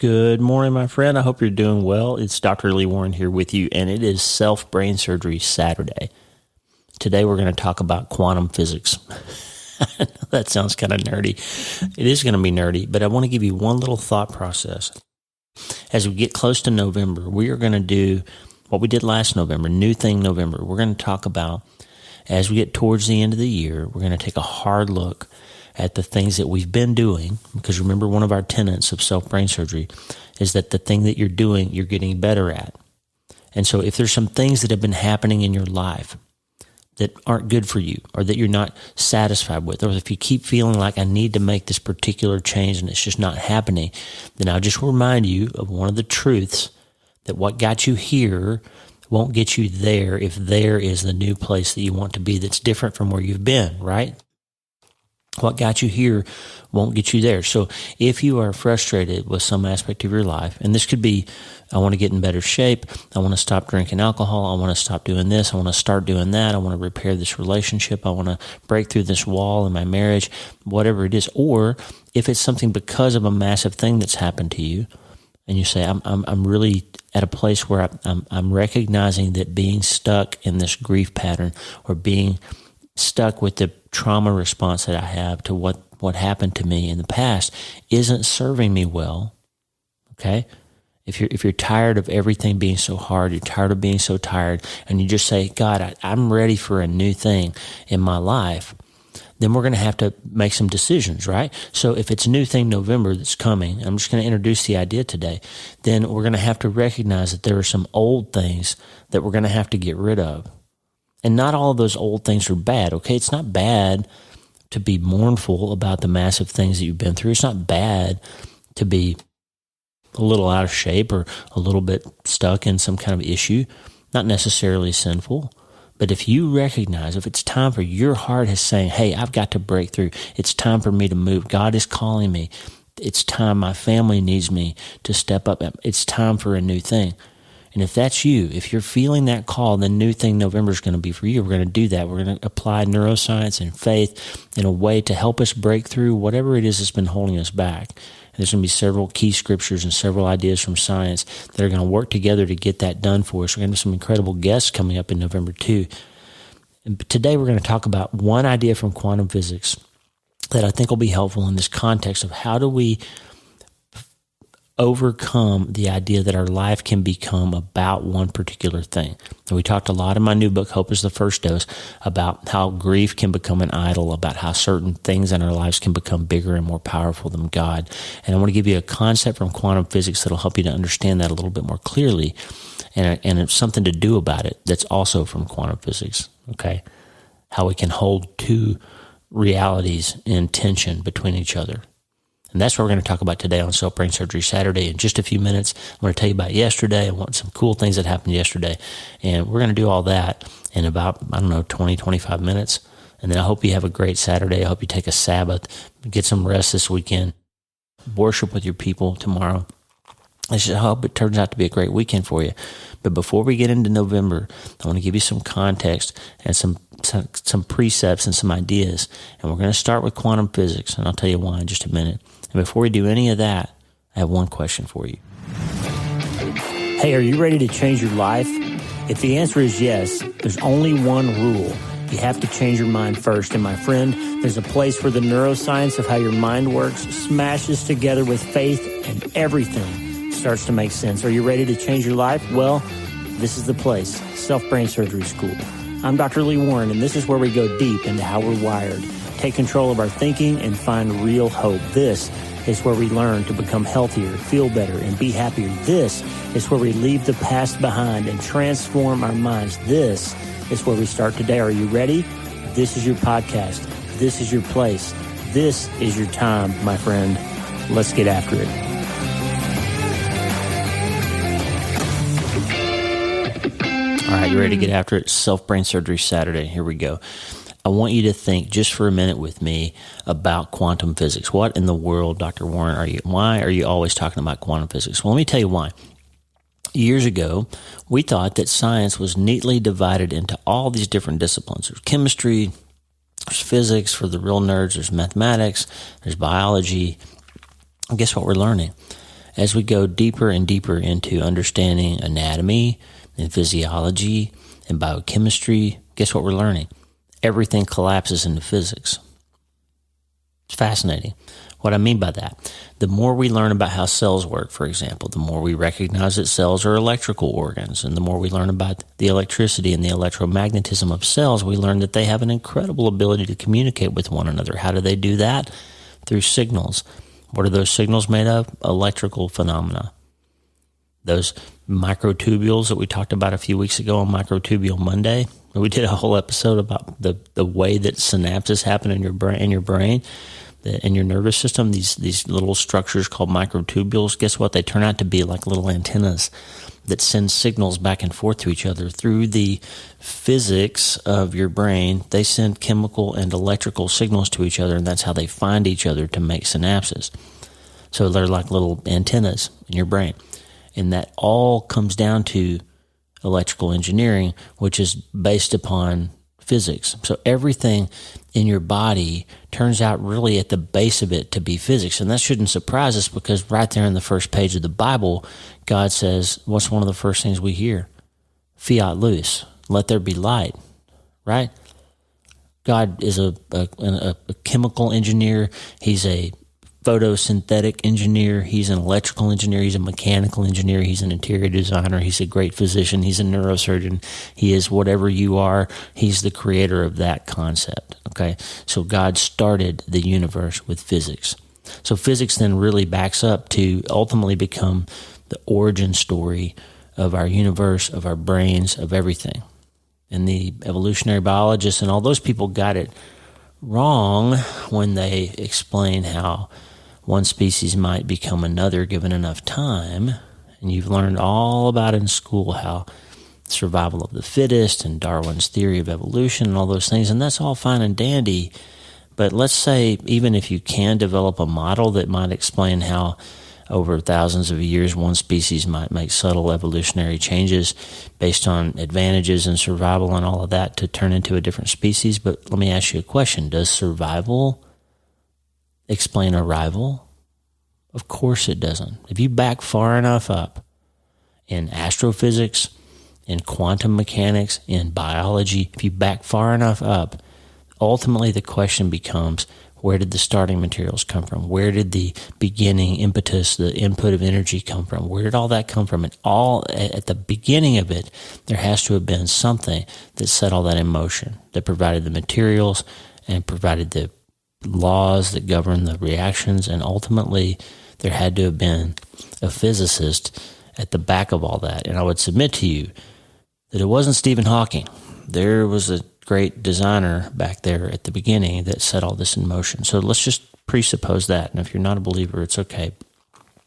Good morning, my friend. I hope you're doing well. It's Dr. Lee Warren here with you, and it is Self-Brain Surgery Saturday. Today we're going to talk about quantum physics. I know that sounds kind of nerdy. It is going to be nerdy, but I want to give you one little thought process. As we get close to November, we are going to do what we did last November, New Thing November. We're going to talk about, as we get towards the end of the year, we're going to take a hard look at the things that we've been doing, because remember, one of our tenets of self-brain surgery is that the thing that you're doing, you're getting better at. And so if there's some things that have been happening in your life that aren't good for you, or that you're not satisfied with, or if you keep feeling like I need to make this particular change and it's just not happening, then I'll just remind you of one of the truths, that what got you here won't get you there if there is the new place that you want to be that's different from where you've been, right? What got you here won't get you there. So if you are frustrated with some aspect of your life, and this could be, I want to get in better shape, I want to stop drinking alcohol, I want to stop doing this, I want to start doing that, I want to repair this relationship, I want to break through this wall in my marriage, whatever it is. Or if it's something because of a massive thing that's happened to you, and you say, I'm really at a place where I'm recognizing that being stuck in this grief pattern, or being stuck with the trauma response that I have to what happened to me in the past, isn't serving me well. Okay? If you're tired of everything being so hard, you're tired of being so tired, and you just say, God, I'm ready for a new thing in my life, then we're going to have to make some decisions, right? So if it's New Thing November that's coming, I'm just going to introduce the idea today, then we're going to have to recognize that there are some old things that we're going to have to get rid of. And not all of those old things are bad, okay? It's not bad to be mournful about the massive things that you've been through. It's not bad to be a little out of shape or a little bit stuck in some kind of issue. Not necessarily sinful. But if you recognize, if it's time for your heart is saying, hey, I've got to break through. It's time for me to move. God is calling me. It's time. My family needs me to step up. It's time for a new thing. And if that's you, if you're feeling that call, then New Thing November is going to be for you. We're going to do that. We're going to apply neuroscience and faith in a way to help us break through whatever it is that's been holding us back. And there's going to be several key scriptures and several ideas from science that are going to work together to get that done for us. We're going to have some incredible guests coming up in November too. And today we're going to talk about one idea from quantum physics that I think will be helpful in this context of how do we overcome the idea that our life can become about one particular thing. And we talked a lot in my new book, Hope is the First Dose, about how grief can become an idol, about how certain things in our lives can become bigger and more powerful than God. And I want to give you a concept from quantum physics that'll help you to understand that a little bit more clearly, and it's something to do about it that's also from quantum physics, okay? How we can hold two realities in tension between each other. And that's what we're going to talk about today on Self-Brain Surgery Saturday. In just a few minutes, I'm going to tell you about yesterday. I want some cool things that happened yesterday. And we're going to do all that in about, 20, 25 minutes. And then I hope you have a great Saturday. I hope you take a Sabbath, get some rest this weekend, worship with your people tomorrow. I hope it turns out to be a great weekend for you. But before we get into November, I want to give you some context and some precepts and some ideas. And we're going to start with quantum physics, and I'll tell you why in just a minute. And before we do any of that, I have one question for you. Hey, are you ready to change your life? If the answer is yes, there's only one rule. You have to change your mind first. And my friend, there's a place where the neuroscience of how your mind works smashes together with faith, and everything starts to make sense. Are you ready to change your life? Well, this is the place, Self-Brain Surgery School. I'm Dr. Lee Warren, and this is where we go deep into how we're wired, take control of our thinking, and find real hope. This is where we learn to become healthier, feel better, and be happier. This is where we leave the past behind and transform our minds. This is where we start today. Are you ready? This is your podcast. This is your place. This is your time, my friend. Let's get after it. All right, you ready to get after it? Self-Brain Surgery Saturday. Here we go. I want you to think just for a minute with me about quantum physics. What in the world, Dr. Warren, why are you always talking about quantum physics? Well, let me tell you why. Years ago, we thought that science was neatly divided into all these different disciplines. There's chemistry, there's physics for the real nerds, there's mathematics, there's biology. And guess what we're learning? as we go deeper and deeper into understanding anatomy and physiology and biochemistry, guess what we're learning? Everything collapses into physics. It's fascinating. What I mean by that, the more we learn about how cells work, for example, the more we recognize that cells are electrical organs, and the more we learn about the electricity and the electromagnetism of cells, we learn that they have an incredible ability to communicate with one another. How do they do that? Through signals. What are those signals made of? Electrical phenomena. Those microtubules that we talked about a few weeks ago on Microtubule Monday, we did a whole episode about the way that synapses happen in your brain, in your nervous system, these little structures called microtubules. Guess what? They turn out to be like little antennas that send signals back and forth to each other through the physics of your brain. They send chemical and electrical signals to each other, and that's how they find each other to make synapses. So they're like little antennas in your brain. And that all comes down to electrical engineering, which is based upon physics. So everything in your body turns out really at the base of it to be physics. And that shouldn't surprise us, because right there in the first page of the Bible, God says, what's one of the first things we hear? Fiat lux, let there be light, right? God is a chemical engineer. He's a photosynthetic engineer. He's an electrical engineer. He's a mechanical engineer. He's an interior designer. He's a great physician. He's a neurosurgeon. He is whatever you are. He's the creator of that concept. Okay. So God started the universe with physics. So physics then really backs up to ultimately become the origin story of our universe, of our brains, of everything. And the evolutionary biologists and all those people got it wrong when they explain how one species might become another given enough time. And you've learned all about in school how survival of the fittest and Darwin's theory of evolution and all those things, and that's all fine and dandy. But let's say even if you can develop a model that might explain how over thousands of years one species might make subtle evolutionary changes based on advantages in survival and all of that to turn into a different species. But let me ask you a question. Does survival explain arrival? Of course it doesn't. If you back far enough up in astrophysics, in quantum mechanics, in biology, if you back far enough up, ultimately the question becomes, where did the starting materials come from? Where did the beginning impetus, the input of energy come from? Where did all that come from? And all at the beginning of it, there has to have been something that set all that in motion, that provided the materials and provided the laws that govern the reactions. And ultimately, there had to have been a physicist at the back of all that. And I would submit to you that it wasn't Stephen Hawking. There was a great designer back there at the beginning that set all this in motion. So let's just presuppose that. And if you're not a believer, it's okay.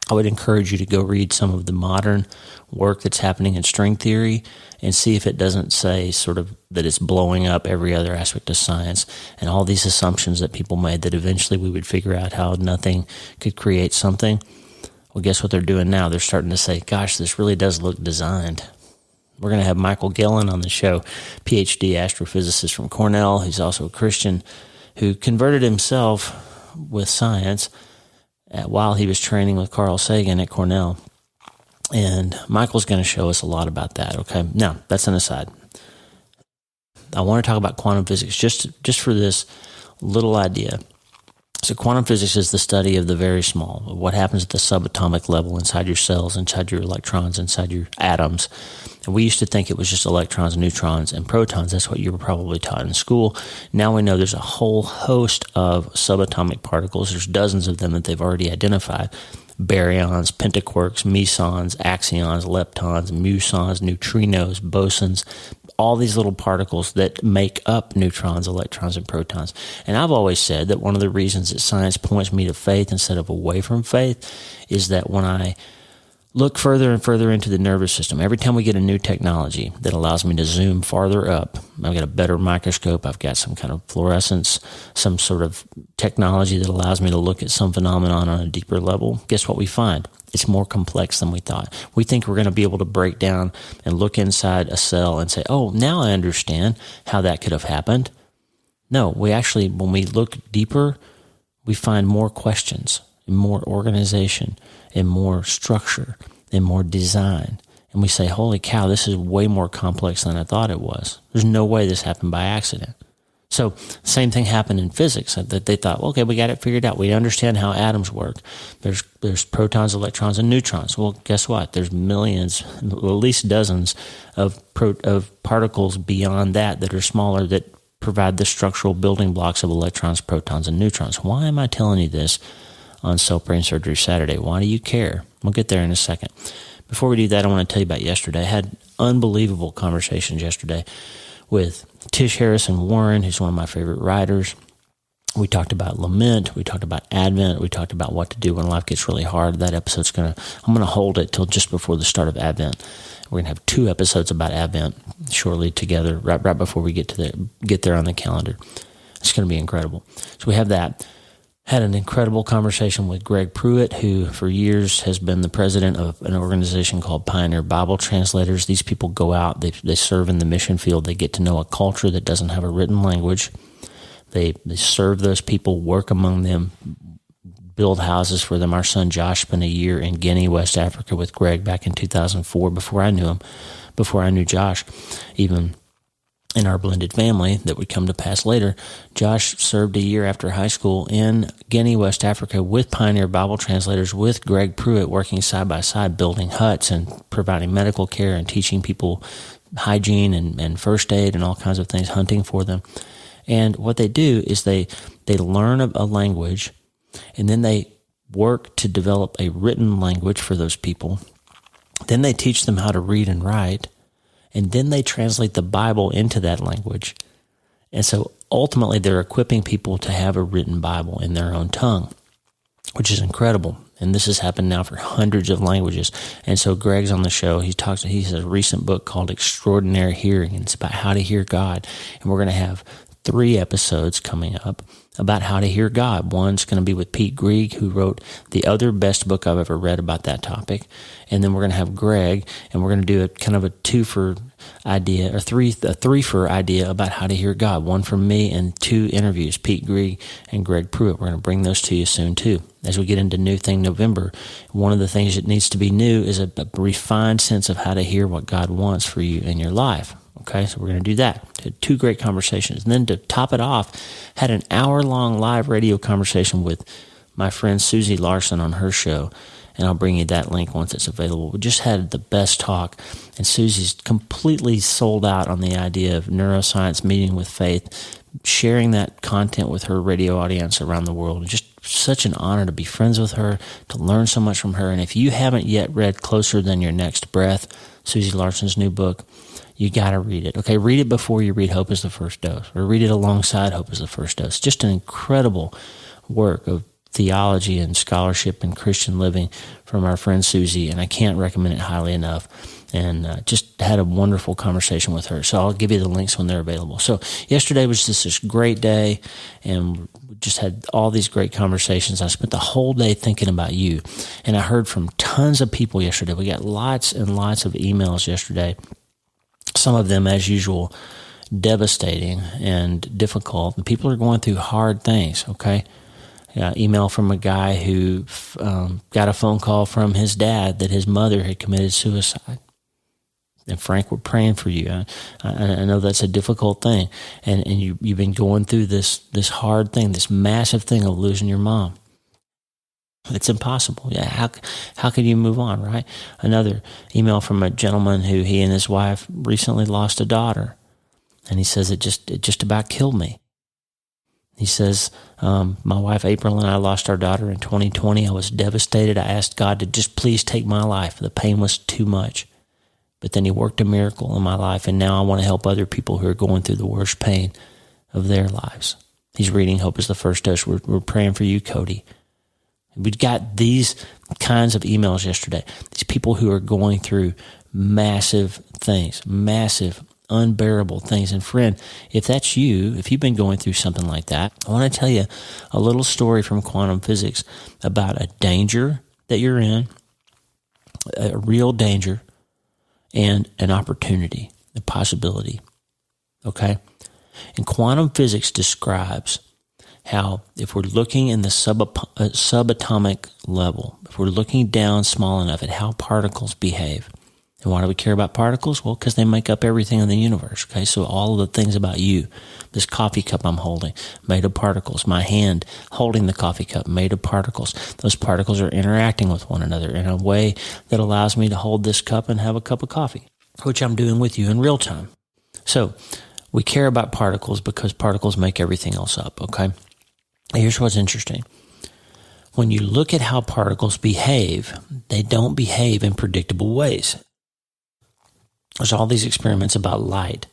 I would encourage you to go read some of the modern work that's happening in string theory and see if it doesn't say sort of that it's blowing up every other aspect of science and all these assumptions that people made that eventually we would figure out how nothing could create something. Well, guess what they're doing now? They're starting to say, gosh, this really does look designed. We're going to have Michael Gillen on the show, PhD astrophysicist from Cornell. He's also a Christian who converted himself with science while he was training with Carl Sagan at Cornell. And Michael's going to show us a lot about that, okay? Now, that's an aside. I want to talk about quantum physics just for this little idea. So quantum physics is the study of the very small, of what happens at the subatomic level inside your cells, inside your electrons, inside your atoms. And we used to think it was just electrons, neutrons, and protons. That's what you were probably taught in school. Now we know there's a whole host of subatomic particles. There's dozens of them that they've already identified. Baryons, pentaquarks, mesons, axions, leptons, musons, neutrinos, bosons, all these little particles that make up neutrons, electrons, and protons. And I've always said that one of the reasons that science points me to faith instead of away from faith is that when I look further and further into the nervous system, every time we get a new technology that allows me to zoom farther up, I've got a better microscope, I've got some kind of fluorescence, some sort of technology that allows me to look at some phenomenon on a deeper level, guess what we find? It's more complex than we thought. We think we're going to be able to break down and look inside a cell and say, oh, now I understand how that could have happened. No, we actually, when we look deeper, we find more questions. and more organization and more structure and more design. And we say, holy cow, this is way more complex than I thought it was. There's no way this happened by accident. So same thing happened in physics, that they thought, okay, we got it figured out. We understand how atoms work. There's protons, electrons, and neutrons. Well, guess what? There's millions, at least dozens of particles beyond that are smaller that provide the structural building blocks of electrons, protons, and neutrons. Why am I telling you this on Self-Brain Surgery Saturday? Why do you care? We'll get there in a second. Before we do that, I want to tell you about yesterday. I had unbelievable conversations yesterday with Tish Harrison Warren, who's one of my favorite writers. We talked about lament. We talked about Advent. We talked about what to do when life gets really hard. That episode's I'm going to hold it till just before the start of Advent. We're going to have 2 episodes about Advent shortly together, right before we get there on the calendar. It's going to be incredible. So we have that. Had an incredible conversation with Greg Pruitt, who for years has been the president of an organization called Pioneer Bible Translators. These people go out, they serve in the mission field, they get to know a culture that doesn't have a written language. They serve those people, work among them, build houses for them. Our son Josh spent a year in Guinea, West Africa with Greg back in 2004, before I knew him, before I knew Josh, even in our blended family that would come to pass later. Josh served a year after high school in Guinea, West Africa with Pioneer Bible Translators, with Greg Pruitt, working side by side, building huts and providing medical care and teaching people hygiene and first aid and all kinds of things, hunting for them. And what they do is they learn a language, and then they work to develop a written language for those people. Then they teach them how to read and write. And then they translate the Bible into that language. And so ultimately they're equipping people to have a written Bible in their own tongue, which is incredible. And this has happened now for hundreds of languages. And so Greg's on the show. He has a recent book called Extraordinary Hearing, and it's about how to hear God. And we're going to have 3 episodes coming up about how to hear God. One's going to be with Pete Greig, who wrote the other best book I've ever read about that topic. And then we're going to have Greg, and we're going to do a kind of a 2-for idea, or a 3-for idea about how to hear God. 1 from me and 2 interviews, Pete Greig and Greg Pruitt. We're going to bring those to you soon too. As we get into New Thing November, one of the things that needs to be new is a refined sense of how to hear what God wants for you in your life. Okay, so we're going to do that. Had 2 great conversations. And then to top it off, had an hour-long live radio conversation with my friend Susie Larson on her show. And I'll bring you that link once it's available. We just had the best talk. And Susie's completely sold out on the idea of neuroscience meeting with faith, sharing that content with her radio audience around the world. And just such an honor to be friends with her, to learn so much from her. And if you haven't yet read Closer Than Your Next Breath, Susie Larson's new book, you got to read it. Okay, read it before you read Hope is the First Dose, or read it alongside Hope is the First Dose. Just an incredible work of theology and scholarship and Christian living from our friend Susie, and I can't recommend it highly enough. And just had a wonderful conversation with her. So I'll give you the links when they're available. So yesterday was just this great day, and just had all these great conversations. I spent the whole day thinking about you, and I heard from tons of people yesterday. We got lots and lots of emails yesterday. Some of them, as usual, devastating and difficult. People are going through hard things, okay? Email from a guy who got a phone call from his dad that his mother had committed suicide. And Frank, we're praying for you. I know that's a difficult thing. And you've been going through this hard thing, this massive thing of losing your mom. It's impossible. Yeah, how can you move on, right? Another email from a gentleman who he and his wife recently lost a daughter. And he says, it just about killed me. He says, my wife April and I lost our daughter in 2020. I was devastated. I asked God to just please take my life. The pain was too much. But then he worked a miracle in my life, and now I want to help other people who are going through the worst pain of their lives. He's reading Hope is the First Dose. We're praying for you, Cody. We got these kinds of emails yesterday. These people who are going through massive things, massive, unbearable things. And friend, if that's you, if you've been going through something like that, I want to tell you a little story from quantum physics about a danger that you're in, a real danger, and an opportunity, a possibility. Okay? And quantum physics describes how if we're looking in the subatomic level, if we're looking down small enough at how particles behave. And why do we care about particles? Well, because they make up everything in the universe. Okay, so all of the things about you, this coffee cup I'm holding, made of particles. My hand holding the coffee cup, made of particles. Those particles are interacting with one another in a way that allows me to hold this cup and have a cup of coffee, which I'm doing with you in real time. So we care about particles because particles make everything else up, okay? Here's what's interesting. When you look at how particles behave, they don't behave in predictable ways. There's all these experiments about light.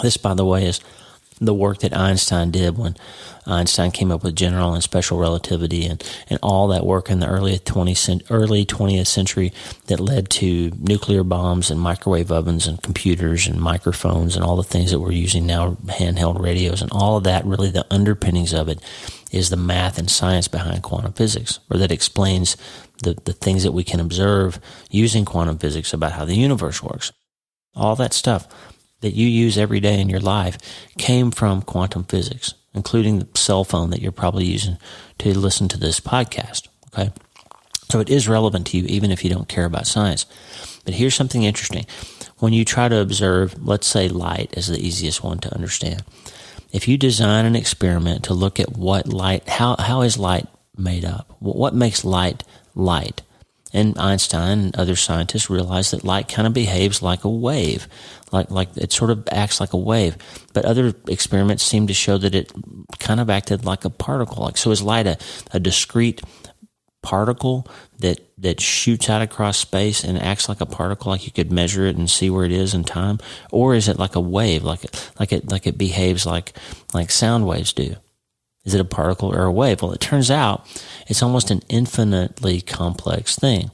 This, by the way, is the work that Einstein did when Einstein came up with general and special relativity and all that work in the early 20th century that led to nuclear bombs and microwave ovens and computers and microphones and all the things that we're using now, handheld radios and all of that. Really, the underpinnings of it is the math and science behind quantum physics, or that explains the things that we can observe using quantum physics about how the universe works. All that stuff that you use every day in your life came from quantum physics, including the cell phone that you're probably using to listen to this podcast, okay? So it is relevant to you even if you don't care about science. But here's something interesting. When you try to observe, let's say light is the easiest one to understand. If you design an experiment to look at what light, how is light made up? What makes light light? And Einstein and other scientists realized that light kind of behaves like a wave, like it sort of acts like a wave. But other experiments seem to show that it kind of acted like a particle. So is light a discrete particle that shoots out across space and acts like a particle, like you could measure it and see where it is in time? Or is it like a wave, like it behaves like sound waves do? Is it a particle or a wave? Well, it turns out it's almost an infinitely complex thing,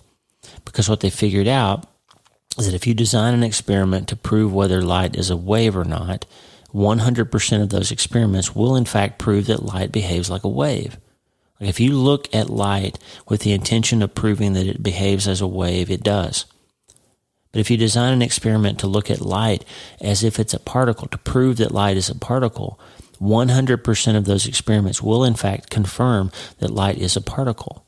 because what they figured out is that if you design an experiment to prove whether light is a wave or not, 100% of those experiments will in fact prove that light behaves like a wave. Like if you look at light with the intention of proving that it behaves as a wave, it does. But if you design an experiment to look at light as if it's a particle, to prove that light is a particle, 100% of those experiments will in fact confirm that light is a particle.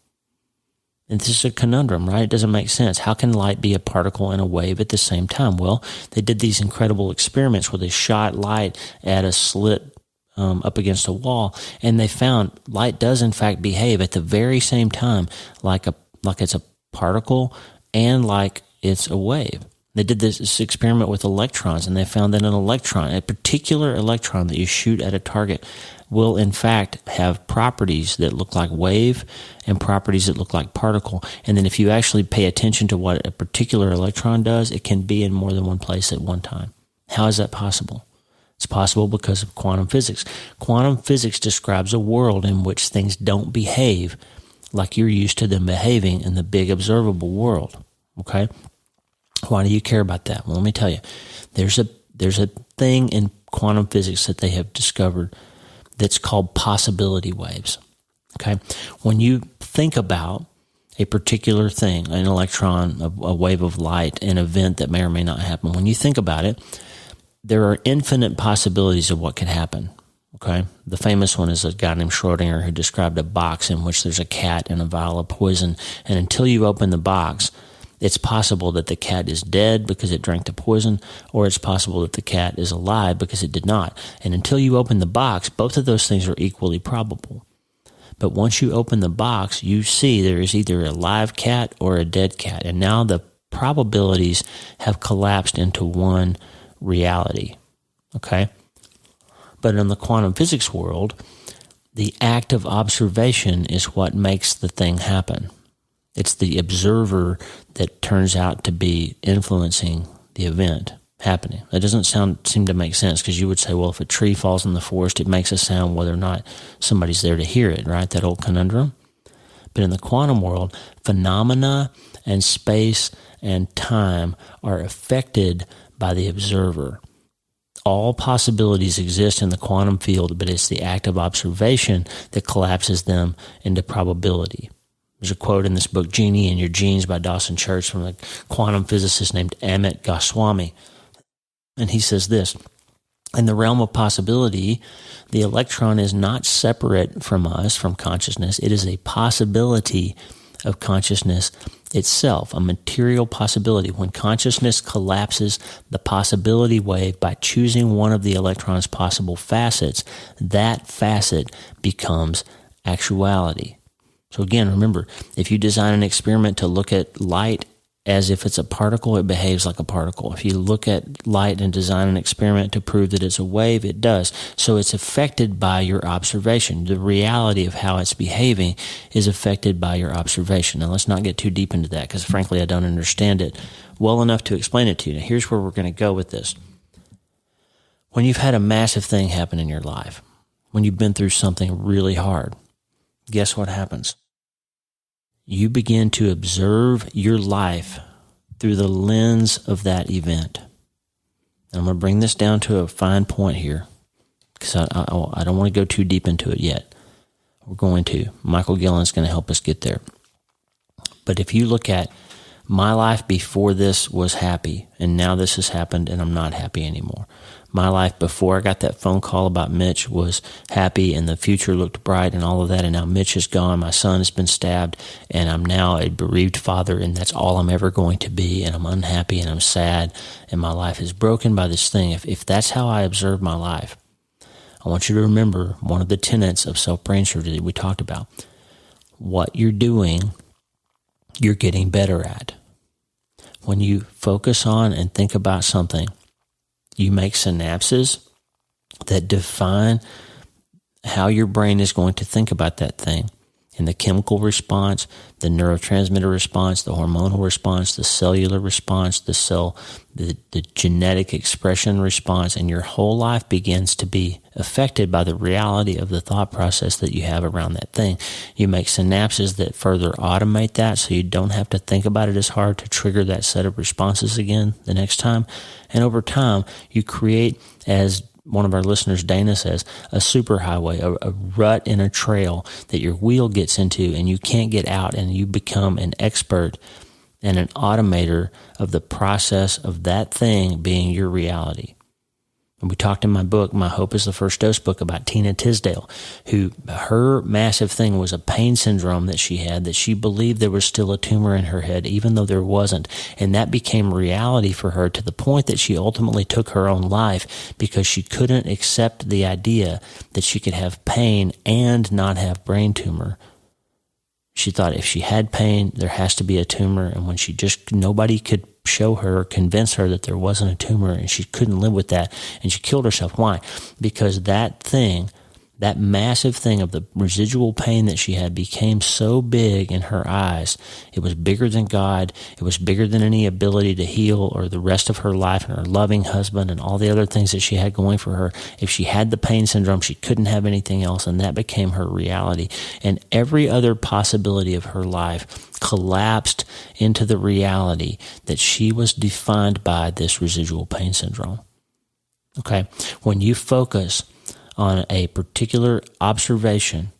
And this is a conundrum, right? It doesn't make sense. How can light be a particle and a wave at the same time? Well, they did these incredible experiments where they shot light at a slit up against a wall, and they found light does in fact behave at the very same time like it's a particle and like it's a wave. They did this experiment with electrons, and they found that an electron, a particular electron that you shoot at a target, will in fact have properties that look like wave and properties that look like particle. And then if you actually pay attention to what a particular electron does, it can be in more than one place at one time. How is that possible? It's possible because of quantum physics. Quantum physics describes a world in which things don't behave like you're used to them behaving in the big observable world. Okay? Why do you care about that? Well, let me tell you. There's a thing in quantum physics that they have discovered that's called possibility waves. Okay? When you think about a particular thing, an electron, a wave of light, an event that may or may not happen, when you think about it, there are infinite possibilities of what could happen. Okay? The famous one is a guy named Schrodinger who described a box in which there's a cat and a vial of poison, and until you open the box, it's possible that the cat is dead because it drank the poison, or it's possible that the cat is alive because it did not. And until you open the box, both of those things are equally probable. But once you open the box, you see there is either a live cat or a dead cat. And now the probabilities have collapsed into one reality. Okay? But in the quantum physics world, the act of observation is what makes the thing happen. It's the observer that turns out to be influencing the event happening. That doesn't seem to make sense, because you would say, well, if a tree falls in the forest, it makes a sound whether or not somebody's there to hear it, right? That old conundrum. But in the quantum world, phenomena and space and time are affected by the observer. All possibilities exist in the quantum field, but it's the act of observation that collapses them into probability. There's a quote in this book, Genie in Your Genes by Dawson Church, from a quantum physicist named Amit Goswami. And he says this: In the realm of possibility, the electron is not separate from us, from consciousness. It is a possibility of consciousness itself, a material possibility. When consciousness collapses the possibility wave by choosing one of the electron's possible facets, that facet becomes actuality. So again, remember, if you design an experiment to look at light as if it's a particle, it behaves like a particle. If you look at light and design an experiment to prove that it's a wave, it does. So it's affected by your observation. The reality of how it's behaving is affected by your observation. Now, let's not get too deep into that because, frankly, I don't understand it well enough to explain it to you. Now, here's where we're going to go with this. When you've had a massive thing happen in your life, when you've been through something really hard, guess what happens? You begin to observe your life through the lens of that event. And I'm going to bring this down to a fine point here because I don't want to go too deep into it yet. We're going to. Michael Gillen's going to help us get there. But if you look at my life before this was happy, and now this has happened and I'm not happy anymore. My life before I got that phone call about Mitch was happy and the future looked bright and all of that, and now Mitch is gone, my son has been stabbed, and I'm now a bereaved father, and that's all I'm ever going to be, and I'm unhappy and I'm sad, and my life is broken by this thing. If that's how I observe my life, I want you to remember one of the tenets of self-brain surgery that we talked about. What you're doing, you're getting better at. When you focus on and think about something, you make synapses that define how your brain is going to think about that thing. And the chemical response, the neurotransmitter response, the hormonal response, the cellular response, the genetic expression response, and your whole life begins to be affected by the reality of the thought process that you have around that thing. You make synapses that further automate that so you don't have to think about it as hard to trigger that set of responses again the next time. And over time, you create, as one of our listeners, Dana, says, a superhighway, a rut in a trail that your wheel gets into and you can't get out, and you become an expert and an automator of the process of that thing being your reality. And we talked in my book, My Hope is the First Dose book, about Tina Tisdale, who her massive thing was a pain syndrome that she had, that she believed there was still a tumor in her head, even though there wasn't. And that became reality for her to the point that she ultimately took her own life because she couldn't accept the idea that she could have pain and not have brain tumor. She thought if she had pain, there has to be a tumor. And when nobody could show her or convince her that there wasn't a tumor, and she couldn't live with that, and she killed herself. Why? Because that thing, that massive thing of the residual pain that she had, became so big in her eyes. It was bigger than God. It was bigger than any ability to heal or the rest of her life and her loving husband and all the other things that she had going for her. If she had the pain syndrome, she couldn't have anything else, and that became her reality. And every other possibility of her life collapsed into the reality that she was defined by this residual pain syndrome. Okay? When you focus on a particular observation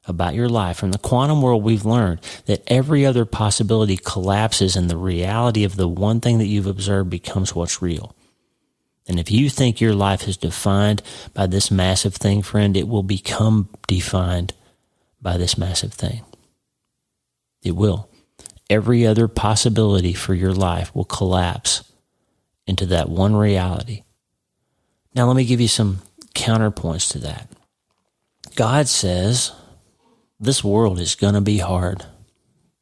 about your life, from the quantum world, we've learned that every other possibility collapses and the reality of the one thing that you've observed becomes what's real. And if you think your life is defined by this massive thing, friend, it will become defined by this massive thing. It will. Every other possibility for your life will collapse into that one reality. Now, let me give you some counterpoints to that. God says this world is going to be hard.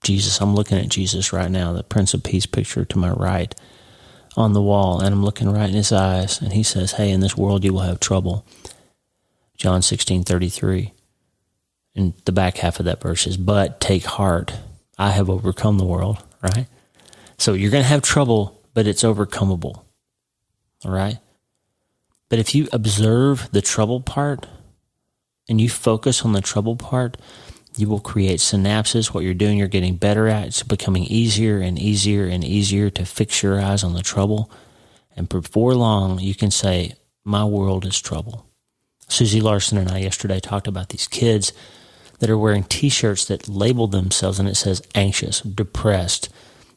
Jesus, I'm looking at Jesus right now, the Prince of Peace picture to my right on the wall, and I'm looking right in his eyes, and he says, hey, in this world you will have trouble. John 16:33. And the back half of that verse is, but take heart, I have overcome the world, right? So you're going to have trouble, but it's overcomeable, all right? But if you observe the trouble part and you focus on the trouble part, you will create synapses. What you're doing, you're getting better at. It's becoming easier and easier and easier to fix your eyes on the trouble. And before long, you can say, my world is trouble. Susie Larson and I yesterday talked about these kids that are wearing T-shirts that label themselves, and it says anxious, depressed,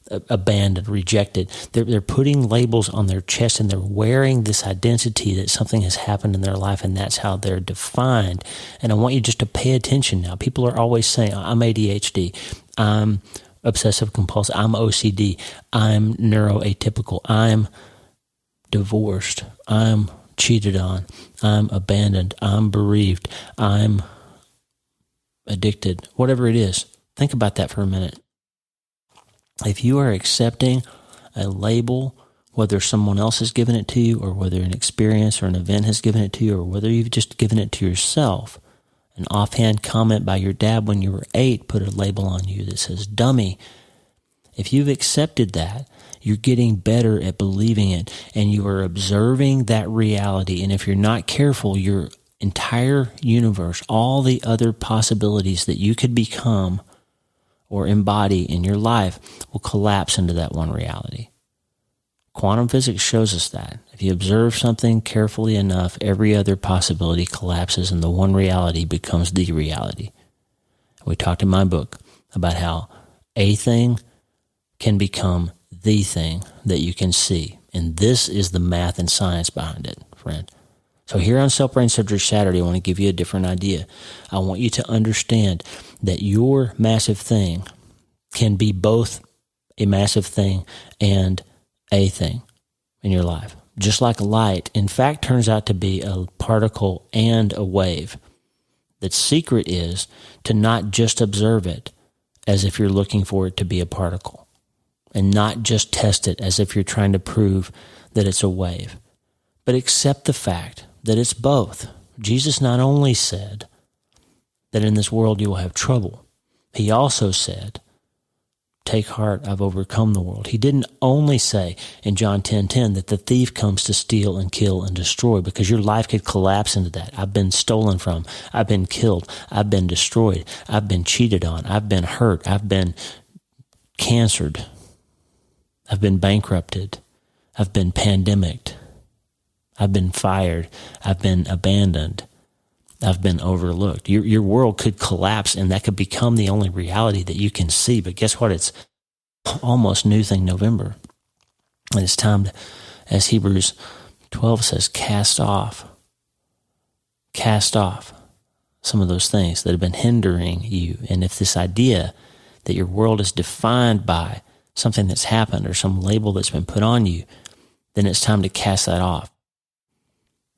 abandoned, rejected. They're putting labels on their chest, and they're wearing this identity that something has happened in their life, and that's how they're defined. And I want you just to pay attention now. People are always saying, I'm ADHD, I'm obsessive compulsive, I'm OCD, I'm neuroatypical, I'm divorced, I'm cheated on, I'm abandoned, I'm bereaved, I'm addicted, whatever it is. Think about that for a minute. If you are accepting a label, whether someone else has given it to you, or whether an experience or an event has given it to you, or whether you've just given it to yourself, an offhand comment by your dad when you were 8 put a label on you that says dummy. If you've accepted that, you're getting better at believing it, and you are observing that reality. And if you're not careful, your entire universe, all the other possibilities that you could become or embody in your life will collapse into that one reality. Quantum physics shows us that. If you observe something carefully enough, every other possibility collapses and the one reality becomes the reality. We talked in my book about how a thing can become the thing that you can see. And this is the math and science behind it, friend. So here on Self-Brain Surgery Saturday, I want to give you a different idea. I want you to understand that your massive thing can be both a massive thing and a thing in your life. Just like light, in fact, turns out to be a particle and a wave. The secret is to not just observe it as if you're looking for it to be a particle, and not just test it as if you're trying to prove that it's a wave, but accept the fact that it's both. Jesus not only said that in this world you will have trouble, he also said, take heart, I've overcome the world. He didn't only say in John 10:10 that the thief comes to steal and kill and destroy, because your life could collapse into that. I've been stolen from, I've been killed, I've been destroyed, I've been cheated on, I've been hurt, I've been cancered, I've been bankrupted, I've been pandemicked, I've been fired, I've been abandoned, I've been overlooked. Your world could collapse, and that could become the only reality that you can see. But guess what? It's almost New Thing November. And it's time to, as Hebrews 12 says, cast off some of those things that have been hindering you. And if this idea that your world is defined by something that's happened or some label that's been put on you, then it's time to cast that off.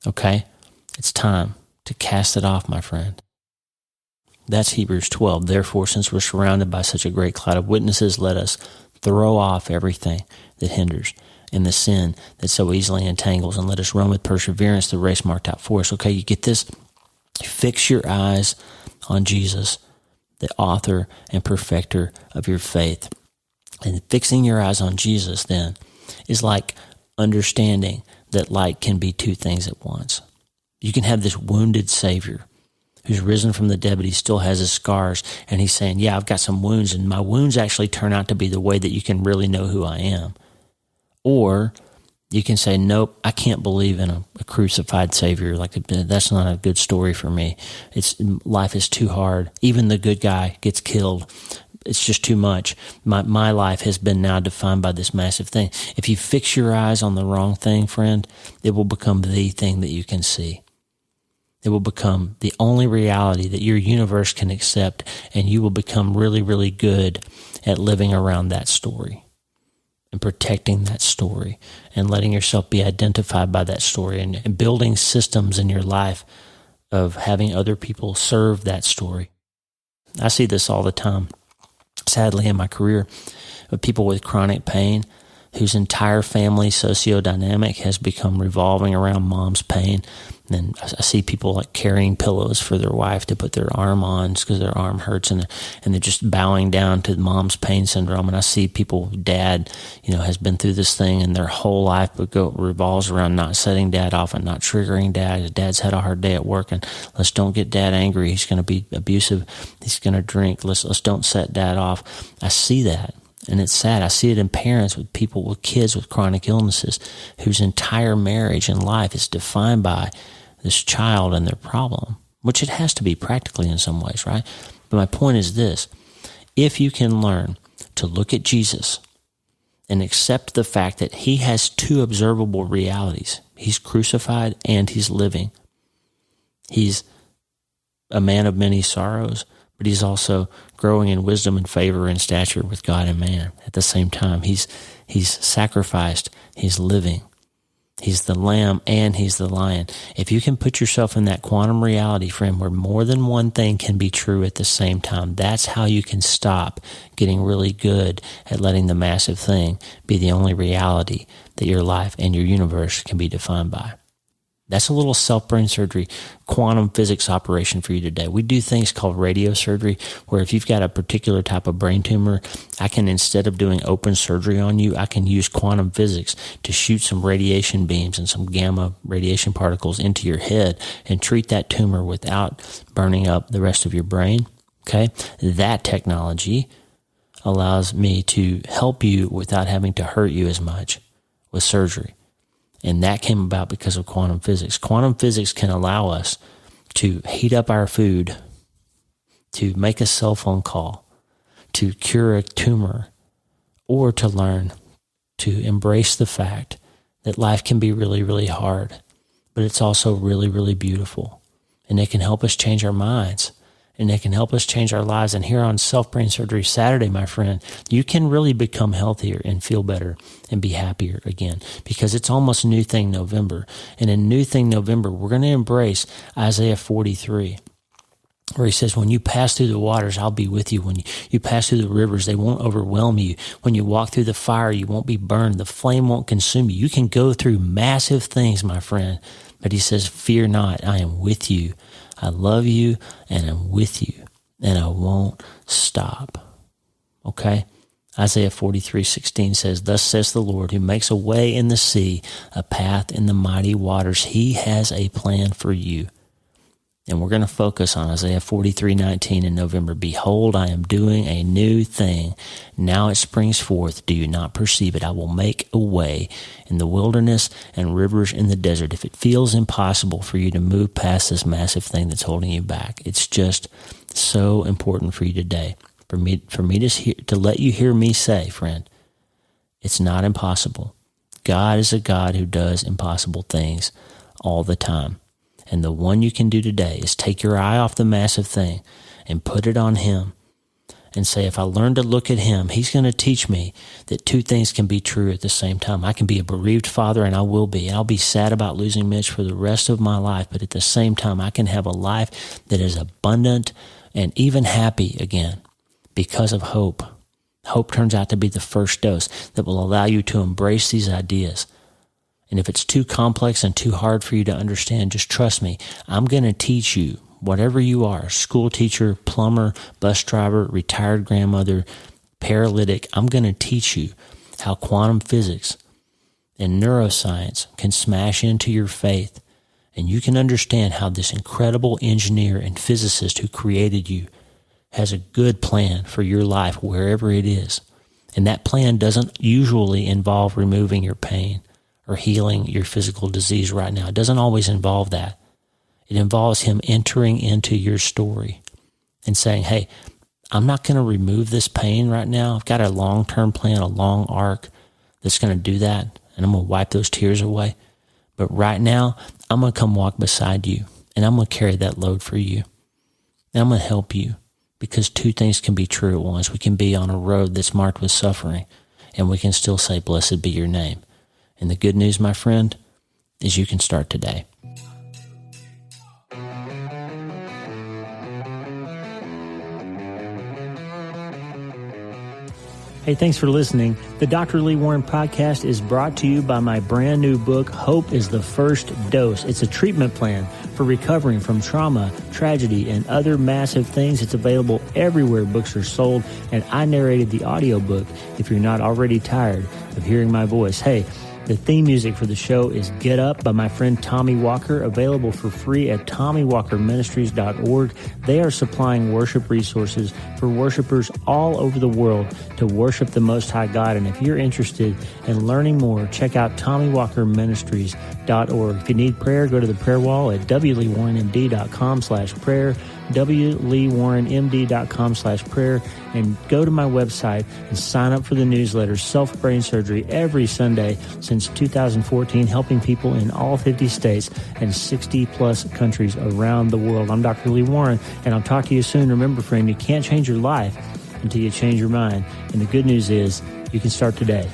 Okay? It's time to cast it off, my friend. That's Hebrews 12. Therefore, since we're surrounded by such a great cloud of witnesses, let us throw off everything that hinders and the sin that so easily entangles, and let us run with perseverance the race marked out for us. Okay, you get this? Fix your eyes on Jesus, the author and perfecter of your faith. And fixing your eyes on Jesus then is like understanding that light can be two things at once. You can have this wounded Savior who's risen from the dead, but he still has his scars, and he's saying, yeah, I've got some wounds, and my wounds actually turn out to be the way that you can really know who I am. Or you can say, nope, I can't believe in a crucified Savior. Like, that's not a good story for me. Life is too hard. Even the good guy gets killed. It's just too much. My life has been now defined by this massive thing. If you fix your eyes on the wrong thing, friend, it will become the thing that you can see. It will become the only reality that your universe can accept, and you will become really, really good at living around that story and protecting that story and letting yourself be identified by that story and building systems in your life of having other people serve that story. I see this all the time, sadly, in my career, with people with chronic pain whose entire family sociodynamic has become revolving around mom's pain. And I see people like carrying pillows for their wife to put their arm on because their arm hurts, and they're just bowing down to mom's pain syndrome. And I see people, dad, has been through this thing, and their whole life revolves around not setting dad off and not triggering dad. Dad's had a hard day at work, and let's don't get dad angry. He's going to be abusive. He's going to drink. Let's don't set dad off. I see that. And it's sad. I see it in parents with people with kids with chronic illnesses whose entire marriage and life is defined by this child and their problem, which it has to be practically in some ways, right? But my point is this: if you can learn to look at Jesus and accept the fact that he has two observable realities. He's crucified and he's living. He's a man of many sorrows, but he's also growing in wisdom and favor and stature with God and man at the same time. He's sacrificed, he's living. He's the lamb and he's the lion. If you can put yourself in that quantum reality, friend, where more than one thing can be true at the same time, that's how you can stop getting really good at letting the massive thing be the only reality that your life and your universe can be defined by. That's a little self-brain surgery, quantum physics operation for you today. We do things called radiosurgery, where if you've got a particular type of brain tumor, I can, instead of doing open surgery on you, I can use quantum physics to shoot some radiation beams and some gamma radiation particles into your head and treat that tumor without burning up the rest of your brain. Okay? That technology allows me to help you without having to hurt you as much with surgery. And that came about because of quantum physics. Quantum physics can allow us to heat up our food, to make a cell phone call, to cure a tumor, or to learn to embrace the fact that life can be really, really hard, but it's also really, really beautiful. And it can help us change our minds, and it can help us change our lives. And here on Self-Brain Surgery Saturday, my friend, you can really become healthier and feel better and be happier again, because it's almost New Thing November. And in New Thing November, we're going to embrace Isaiah 43, where he says, when you pass through the waters, I'll be with you. When you pass through the rivers, they won't overwhelm you. When you walk through the fire, you won't be burned. The flame won't consume you. You can go through massive things, my friend. But he says, fear not, I am with you. I love you, and I'm with you, and I won't stop. Okay? Isaiah 43:16 says, thus says the Lord, who makes a way in the sea, a path in the mighty waters. He has a plan for you. And we're going to focus on Isaiah 43:19 in November. Behold, I am doing a new thing. Now it springs forth. Do you not perceive it? I will make a way in the wilderness and rivers in the desert. If it feels impossible for you to move past this massive thing that's holding you back, it's just so important for you today. For me to let you hear me say, friend, it's not impossible. God is a God who does impossible things all the time. And the one you can do today is take your eye off the massive thing and put it on him and say, if I learn to look at him, he's going to teach me that two things can be true at the same time. I can be a bereaved father, and I will be. And I'll be sad about losing Mitch for the rest of my life. But at the same time, I can have a life that is abundant and even happy again because of hope. Hope turns out to be the first dose that will allow you to embrace these ideas. And if it's too complex and too hard for you to understand, just trust me. I'm going to teach you, whatever you are, school teacher, plumber, bus driver, retired grandmother, paralytic, I'm going to teach you how quantum physics and neuroscience can smash into your faith. And you can understand how this incredible engineer and physicist who created you has a good plan for your life wherever it is. And that plan doesn't usually involve removing your pain or healing your physical disease right now. It doesn't always involve that. It involves him entering into your story and saying, hey, I'm not going to remove this pain right now. I've got a long-term plan, a long arc that's going to do that, and I'm going to wipe those tears away. But right now, I'm going to come walk beside you, and I'm going to carry that load for you. And I'm going to help you, because two things can be true at once. We can be on a road that's marked with suffering, and we can still say, blessed be your name. And the good news, my friend, is you can start today. Hey, thanks for listening. The Dr. Lee Warren podcast is brought to you by my brand new book, Hope is the First Dose. It's a treatment plan for recovering from trauma, tragedy, and other massive things. It's available everywhere books are sold, and I narrated the audiobook if you're not already tired of hearing my voice. Hey, the theme music for the show is Get Up by my friend Tommy Walker, available for free at TommyWalkerMinistries.org. They are supplying worship resources for worshipers all over the world to worship the Most High God. And if you're interested in learning more, check out TommyWalkerMinistries.org. If you need prayer, go to the prayer wall at wleewarrenmd.com/prayer. wleewarrenmd.com/prayer, and go to my website and sign up for the newsletter, Self Brain Surgery, every Sunday since 2014, helping people in all 50 states and 60-plus countries around the world. I'm Dr. Lee Warren, and I'll talk to you soon. Remember, friend, you can't change your life until you change your mind. And the good news is you can start today.